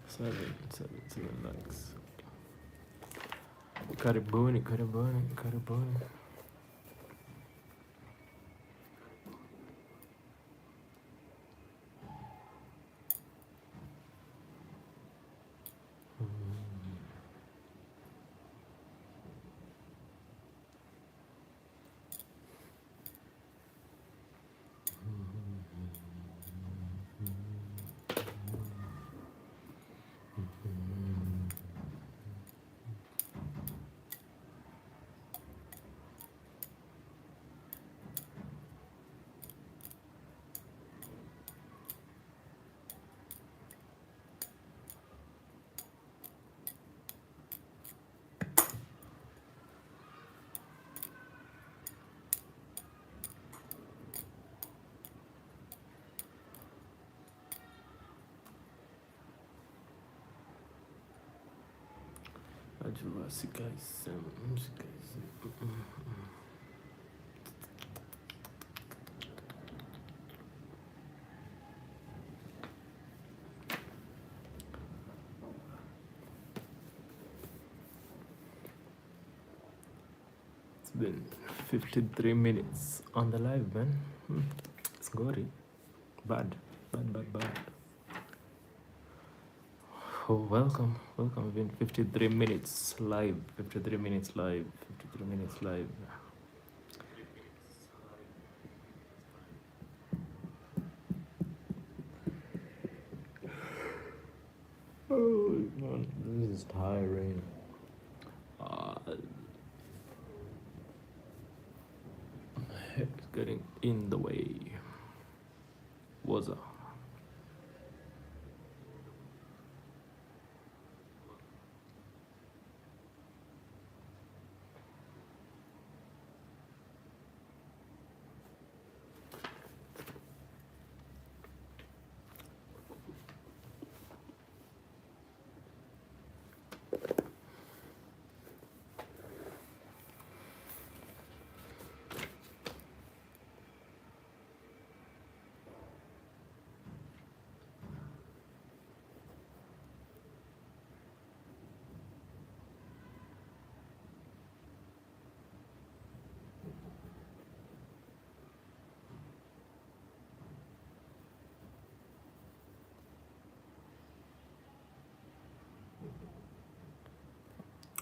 Seven likes. Karibuni, karibuni, karibuni. Ajua sikai sem. It's been 53 minutes on the live, man. It's gory. Bad. Bad. Oh, welcome. It's been 53 minutes live. 53 minutes live. 53 minutes live. Oh, man, this is tiring. It's getting in the way. What's up?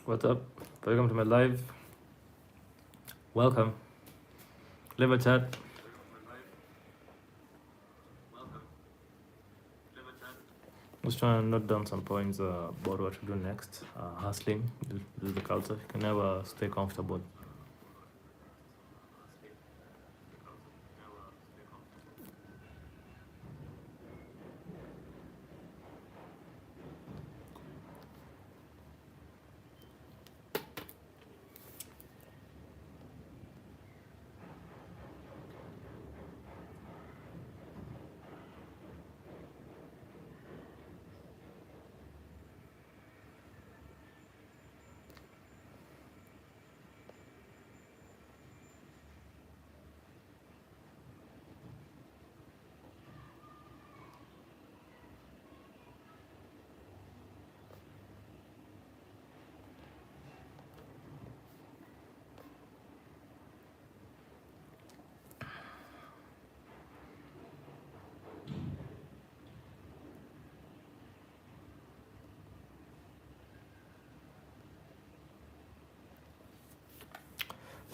What's up? Welcome to my live. Welcome. Leave a chat. Just trying to note down some points about what to do next. Hustling, this is the culture. You can never stay comfortable.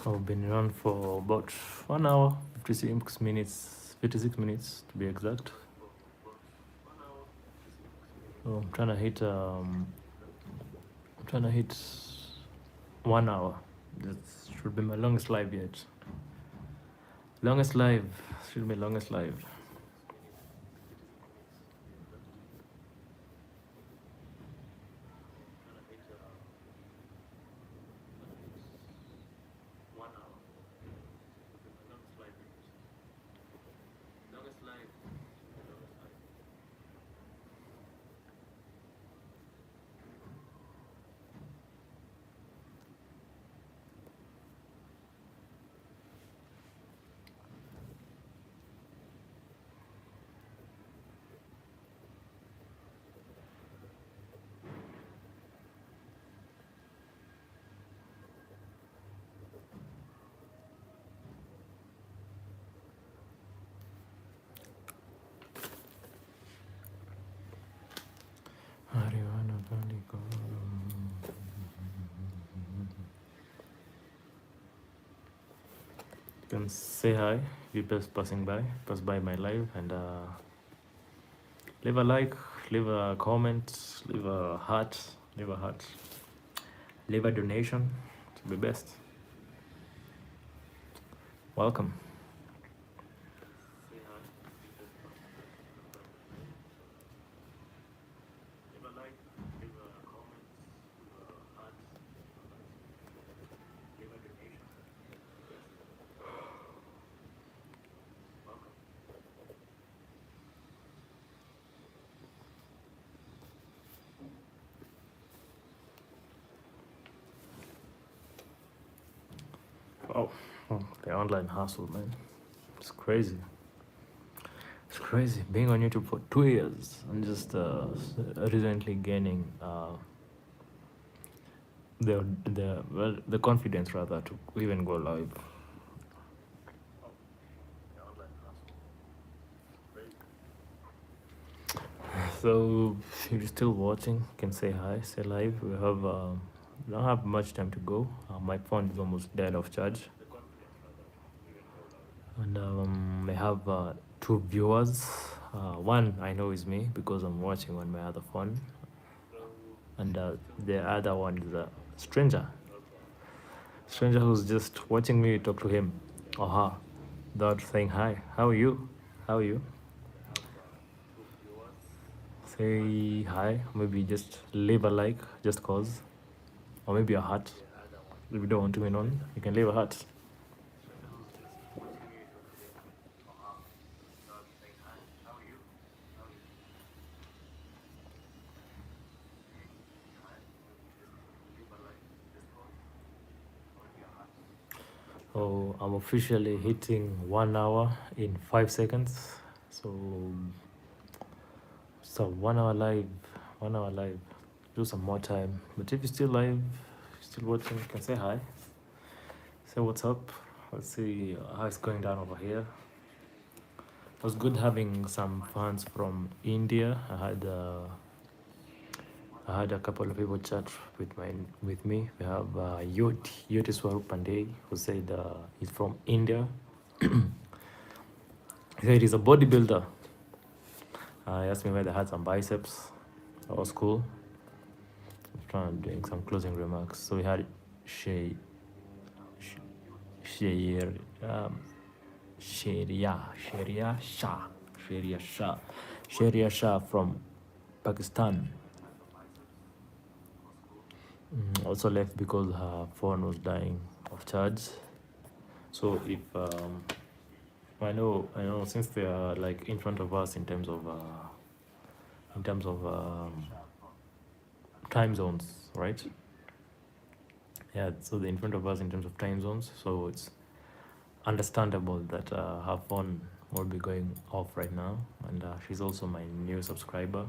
I've been around for about 1 hour, 56 minutes to be exact. So I'm trying to hit 1 hour. That should be my longest live yet. Longest live should be longest live. You can say hi if you're just pass by my live, and leave a like, leave a comment, leave a heart, leave a heart, leave a donation to be best. Welcome. Oh, the online hustle, man. It's crazy. It's crazy being on YouTube for 2 years and just recently gaining the confidence rather to even go live. So if you're still watching, you can say hi, say live. We don't have much time to go. My phone is almost dead off charge, and I have two viewers. One I know is me because I'm watching on my other phone, and the other one is a stranger. Stranger who's just watching me talk to him or her without saying hi. How are you? How are you? Say hi. Maybe just leave a like, just cause, or maybe a heart. If you don't want to be known, you can leave a heart. Oh, I'm officially hitting 1 hour in 5 seconds. So 1 hour live, 1 hour live. Do some more time. But if you're still live, still watching, you can say hi. Say what's up. Let's see how it's going down over here. It was good having some fans from India. I had a couple of people chat with me. We have Yoti Swarup Pandey, who said he's from India. He said he's a bodybuilder. He asked me whether I had some biceps. That was cool. I'm trying doing some closing remarks. So we had Shay, Sharia Shah from Pakistan. Also left because her phone was dying of charge. So if I know since they are like in front of us in terms of time zones, right? Yeah, so they're in front of us in terms of time zones. So it's understandable that her phone will be going off right now, and she's also my new subscriber.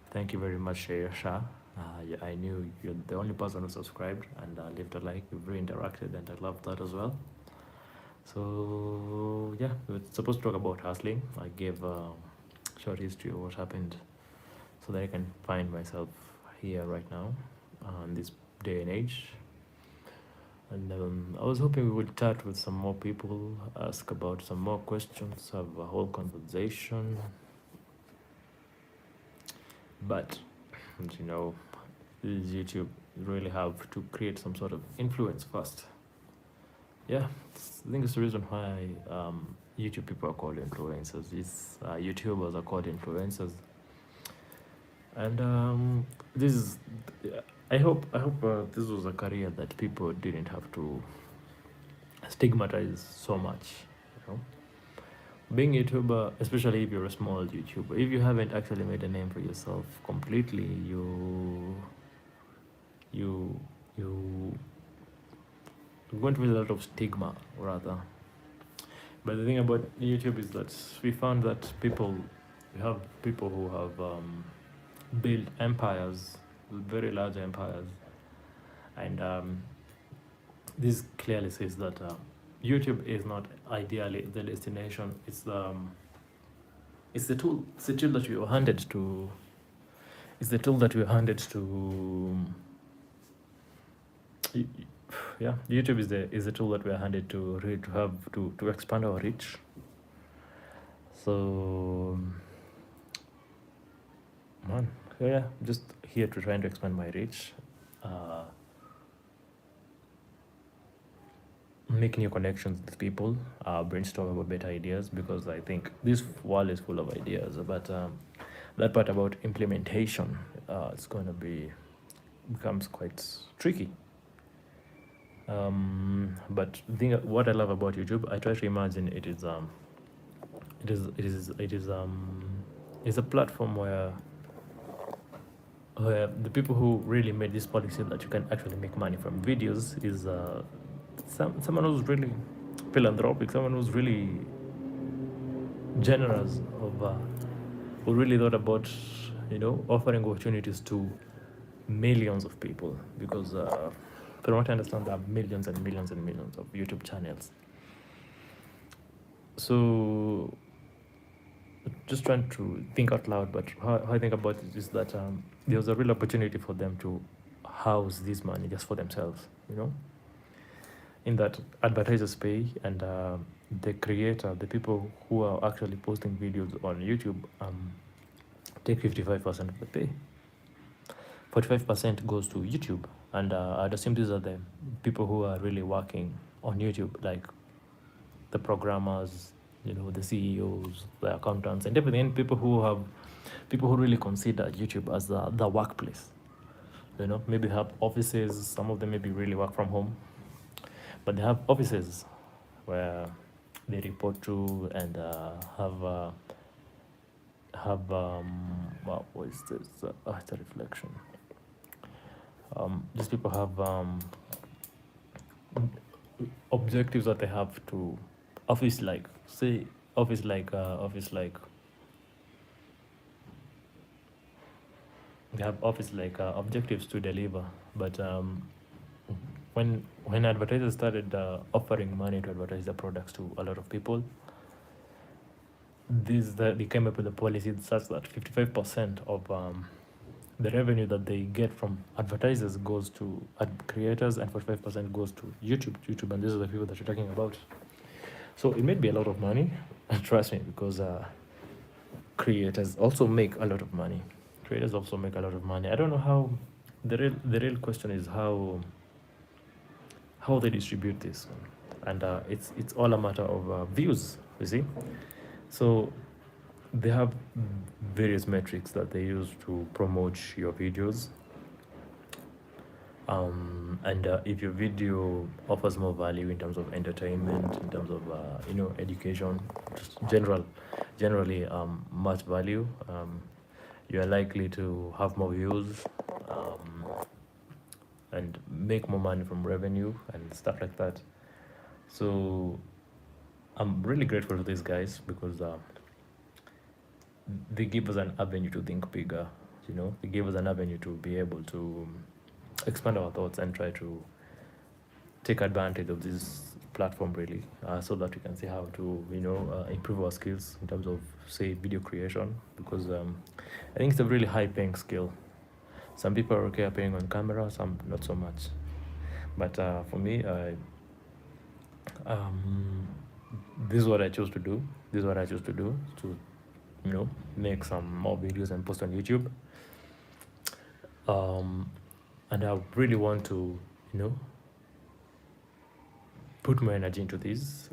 Thank you very much, Shah. Yeah, I knew you're the only person who subscribed and left a like. We've interacted, and I love that as well. So yeah, we were supposed to talk about hustling. I gave a short history of what happened, so that I can find myself here right now, in this day and age. And I was hoping we would chat with some more people, ask about some more questions, have a whole conversation. But, you know, YouTube really have to create some sort of influence first. Yeah, I think it's the reason why YouTube people are called influencers. It's YouTubers are called influencers, and this is. I hope this was a career that people didn't have to stigmatize so much. You know, being YouTuber, especially if you're a small YouTuber, if you haven't actually made a name for yourself completely, you you you're going to be a lot of stigma rather. But the thing about YouTube is that we found that we have people who have built empires, very large empires, and this clearly says that YouTube is not ideally the destination. It's the tool. It's the tool that we were handed to. It's the tool that we were handed to. Yeah, YouTube is the tool that we are handed to have to expand our reach. So, man, yeah, just here to trying to expand my reach, make new connections with people, brainstorm about better ideas, because I think this world is full of ideas, but that part about implementation, it's going to becomes quite tricky. But the thing, what I love about YouTube, I try to imagine it's a platform where the people who really made this policy that you can actually make money from videos is someone who's really philanthropic, someone who's really generous, who really thought about offering opportunities to millions of people, because from what I understand, there are millions and millions and millions of YouTube channels. So just trying to think out loud, but how I think about it is that there was a real opportunity for them to house this money just for themselves, in that advertisers pay, and the creator, the people who are actually posting videos on YouTube, take 55% of the pay. 45% goes to YouTube, and I'd assume these are the people who are really working on YouTube, like the programmers, the CEOs, the accountants, and everything. And people who really consider YouTube as the workplace. Maybe have offices. Some of them maybe really work from home, but they have offices where they report to and what is this? It's a reflection. These people have objectives that they have to office like they have objectives to deliver. But when advertisers started offering money to advertise their products to a lot of people, they came up with a policy such that 55% of the revenue that they get from advertisers goes to creators, and 45% goes to YouTube, and these are the people that you're talking about. So it may be a lot of money, trust me, because creators also make a lot of money. I don't know how. The real question is how they distribute this, and it's all a matter of views. You see, so they have various metrics that they use to promote your videos. And if your video offers more value in terms of entertainment, in terms of education, just generally much value, you are likely to have more views, and make more money from revenue and stuff like that. So I'm really grateful to these guys, because they give us an avenue to think bigger. They give us an avenue to be able to expand our thoughts and try to take advantage of this platform, really, so that we can see how to improve our skills in terms of, say, video creation, because I think it's a really high paying skill. Some people are okay paying on camera, some not so much. But for me, um, this is what I chose to do. This is what I chose to do to, make some more videos and post on YouTube. And I really want to, you know, put more energy into this.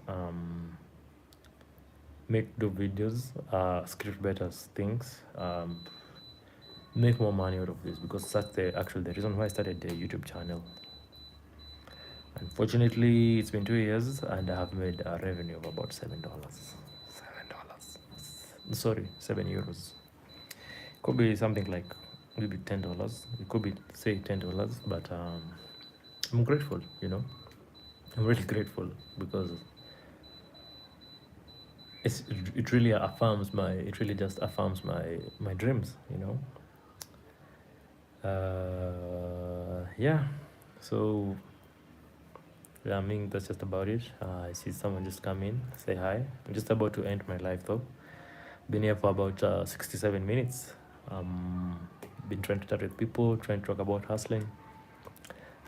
Make dope videos, script better things, make more money out of this, because that's the reason why I started the YouTube channel. Unfortunately, it's been 2 years and I have made a revenue of about $7. $7. Sorry, €7. Could be something like maybe $10. It could be say $10, but I'm grateful. I'm really grateful because it really just affirms my dreams. Yeah. So yeah, I mean that's just about it. I see someone just come in, say hi. I'm just about to end my life though. Been here for about 67 minutes. Been trying to chat with people, trying to talk about hustling.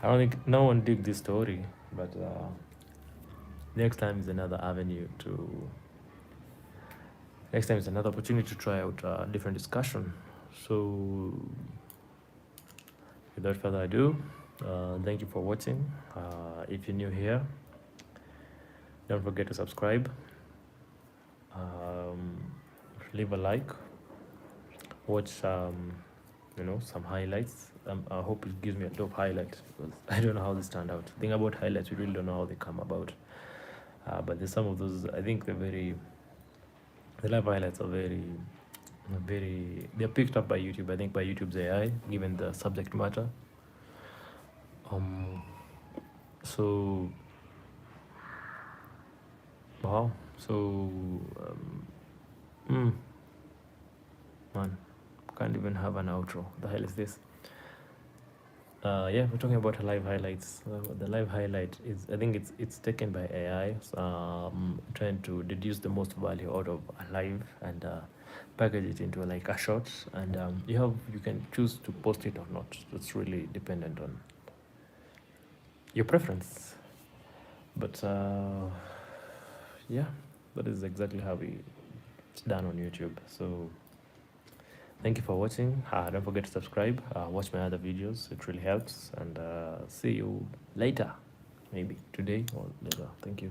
I don't think no one dig this story, but next time is another avenue to. Next time is another opportunity to try out a different discussion. So, without further ado, thank you for watching. If you're new here, don't forget to subscribe. Leave a like. Watch some highlights. I hope it gives me a dope highlight because I don't know how this turned out. The thing about highlights, we really don't know how they come about. But there's some of those. I think the live highlights are they're picked up by YouTube. I think by YouTube's AI, given the subject matter. So wow. So man, can't even have an outro. The hell is this? Yeah, we're talking about live highlights. The live highlight is, I think it's taken by AI, trying to deduce the most value out of a live and package it into like a short, and you can choose to post it or not. It's really dependent on your preference. But yeah, that is exactly how it's done on YouTube. So thank you for watching. Don't forget to subscribe. Watch my other videos. It really helps. And see you later. Maybe today or later. Thank you.